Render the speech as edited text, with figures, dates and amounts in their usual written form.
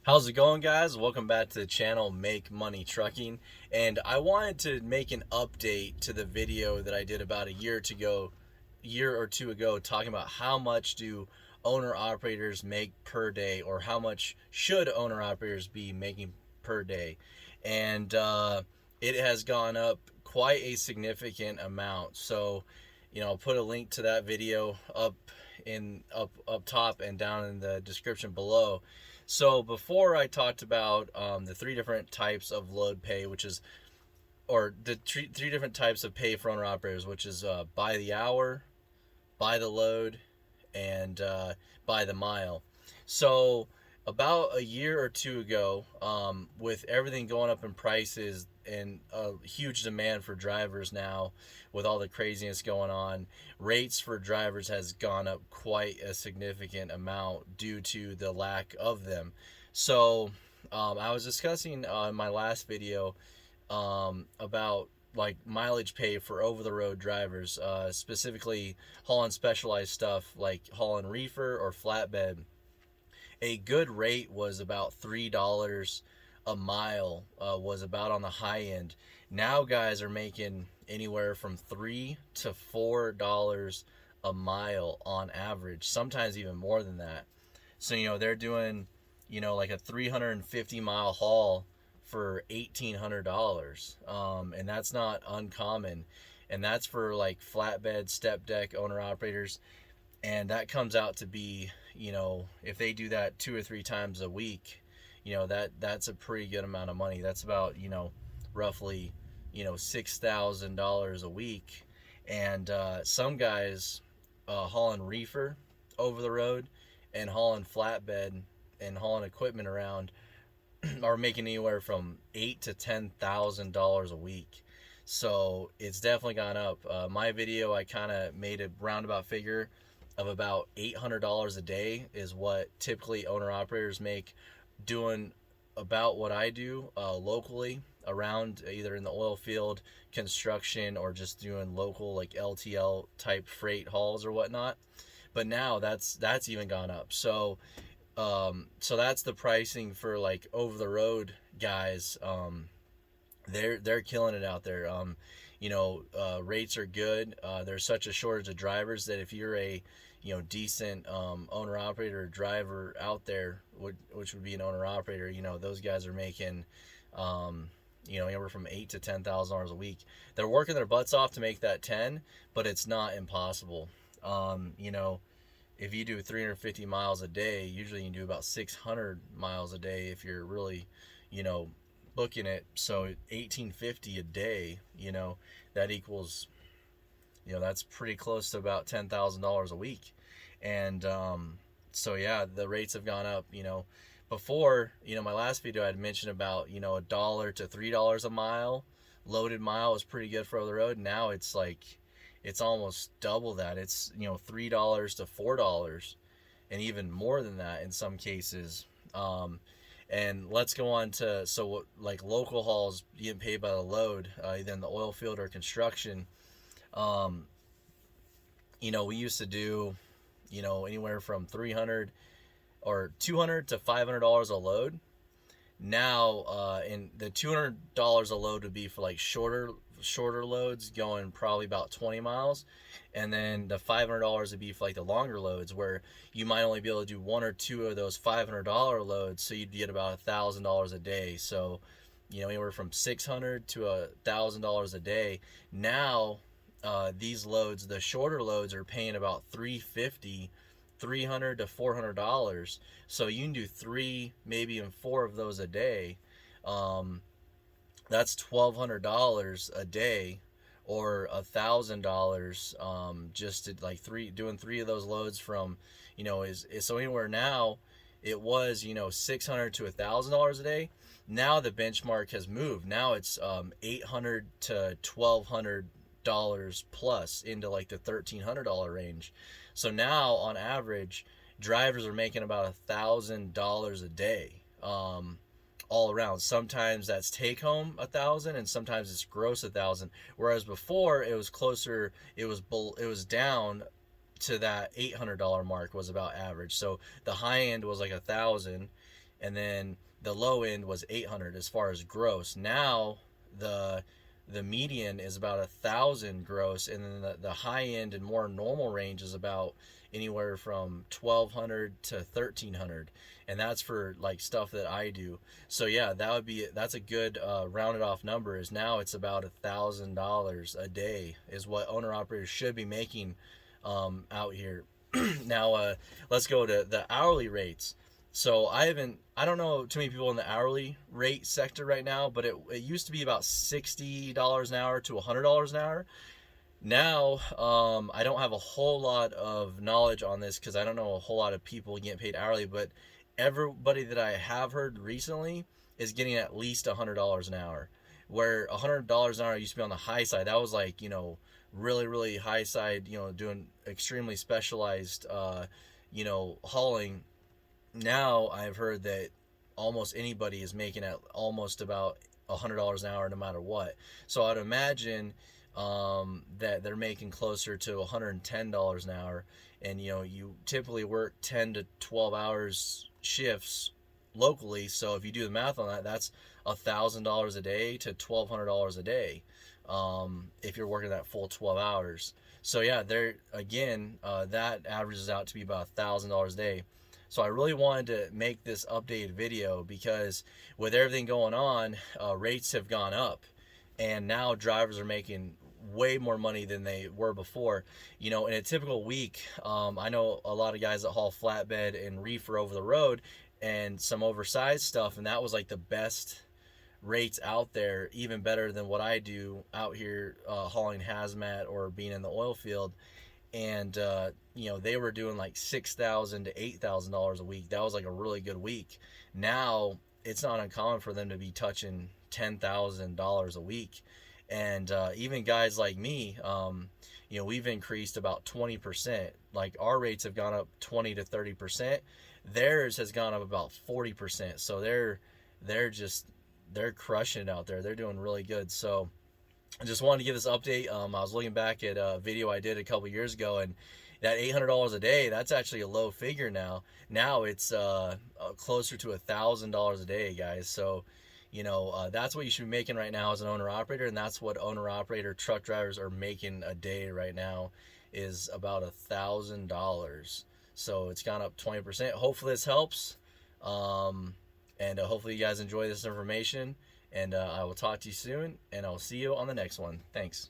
How's it going, guys? Welcome back to the channel Make Money Trucking. And I wanted to make an update to the video that I did about year or two ago, talking about how much do owner operators make per day, or how much should owner operators be making per day. And it has gone up quite a significant amount. So, I'll put a link to that video up top and down in the description below. So before I talked about the three different types of load pay, which is, or the three different types of pay for owner operators, which is by the hour, by the load, and by the mile. So about a year or two ago, with everything going up in prices and a huge demand for drivers now, with all the craziness going on, rates for drivers has gone up quite a significant amount due to the lack of them. So I was discussing in my last video about like mileage pay for over the road drivers, specifically hauling specialized stuff like hauling reefer or flatbed. A good rate was about $3 a mile, was about on the high end. Now guys are making anywhere from $3 to $4 a mile on average, sometimes even more than that. So they're doing like a 350-mile haul for $1,800, and that's not uncommon. And that's for like flatbed, step deck owner operators, and that comes out to be, if they do that 2 or 3 times a week, that's a pretty good amount of money. That's about, roughly, $6,000 a week. And some guys hauling reefer over the road and hauling flatbed and hauling equipment around are making anywhere from $8,000 to $10,000 a week. So it's definitely gone up. My video, I kind of made a roundabout figure of about $800 a day is what typically owner operators make doing about what I do locally around, either in the oil field, construction, or just doing local like LTL type freight hauls or whatnot. But now that's even gone up. So that's the pricing for like over the road guys. They're killing it out there. Rates are good. There's such a shortage of drivers that if you're a decent owner operator or driver out there, which would be an owner operator, those guys are making anywhere from $8,000 to $10,000 a week. They're working their butts off to make that 10, but it's not impossible. If you do 350 miles a day, usually you can do about 600 miles a day if you're really, you know, booking it. So 1850 a day, that equals, that's pretty close to about $10,000 a week. And so yeah, the rates have gone up. Before, my last video I had mentioned about $1 to $3 a mile. Loaded mile is pretty good for over the road. Now it's like it's almost double that. It's $3 to $4, and even more than that in some cases. And let's go on to, so like local hauls getting paid by the load, either in the oil field or construction. Um, we used to do anywhere from 300 or 200 to $500 a load. Now and the $200 a load would be for like shorter loads going probably about 20 miles, and then the $500 would be for like the longer loads where you might only be able to do one or two of those $500 loads, so you'd get about $1,000 a day. So anywhere from $600 to $1,000 a day. Now these loads, the shorter loads, are paying about $300 to $400. So you can do three, maybe even four of those a day. That's $1,200 a day, or $1,000, just to like doing three of those loads from, is so anywhere now. It was $600 to $1,000 a day. Now the benchmark has moved. Now it's $800 to $1,200 plus, into like the $1,300 range. So now on average, drivers are making about $1,000 a day, all around. Sometimes that's take home 1,000, and sometimes it's gross 1,000. Whereas before it was closer, it was down to that $800 mark was about average. So the high end was like 1,000, and then the low end was 800 as far as gross. Now the median is about 1,000 gross, and then the high end and more normal range is about anywhere from 1,200 to 1,300, and that's for like stuff that I do. So yeah, that's a good rounded off number. Is now it's about $1,000 a day is what owner operators should be making out here. Now let's go to the hourly rates. So I don't know too many people in the hourly rate sector right now, but it used to be about $60 an hour to $100 an hour. Now, I don't have a whole lot of knowledge on this because I don't know a whole lot of people getting paid hourly, but everybody that I have heard recently is getting at least $100 an hour. Where $100 an hour used to be on the high side. That was like, really, really high side, doing extremely specialized, hauling. Now I've heard that almost anybody is making at almost about $100 an hour no matter what. So I'd imagine that they're making closer to $110 an hour, and you typically work 10 to 12 hours shifts locally. So if you do the math on that, that's $1,000 a day to $1,200 a day if you're working that full 12 hours. So yeah, there again, that averages out to be about $1,000 a day. So I really wanted to make this updated video because with everything going on, rates have gone up, and now drivers are making way more money than they were before. In a typical week, I know a lot of guys that haul flatbed and reefer over the road and some oversized stuff, and that was like the best rates out there, even better than what I do out here hauling hazmat or being in the oil field. And they were doing like $6,000 to $8,000 a week. That was like a really good week. Now it's not uncommon for them to be touching $10,000 a week, and even guys like me, we've increased about 20%. Like our rates have gone up 20 to 30%. Theirs has gone up about 40%. So they're crushing it out there. They're doing really good. So I just wanted to give this update. I was looking back at a video I did a couple years ago, and that $800 a day, that's actually a low figure now. Now it's closer to $1,000 a day, guys. So, that's what you should be making right now as an owner-operator, and that's what owner-operator truck drivers are making a day right now, is about $1,000. So it's gone up 20%. Hopefully this helps, and hopefully you guys enjoy this information. And I will talk to you soon, and I'll see you on the next one. Thanks.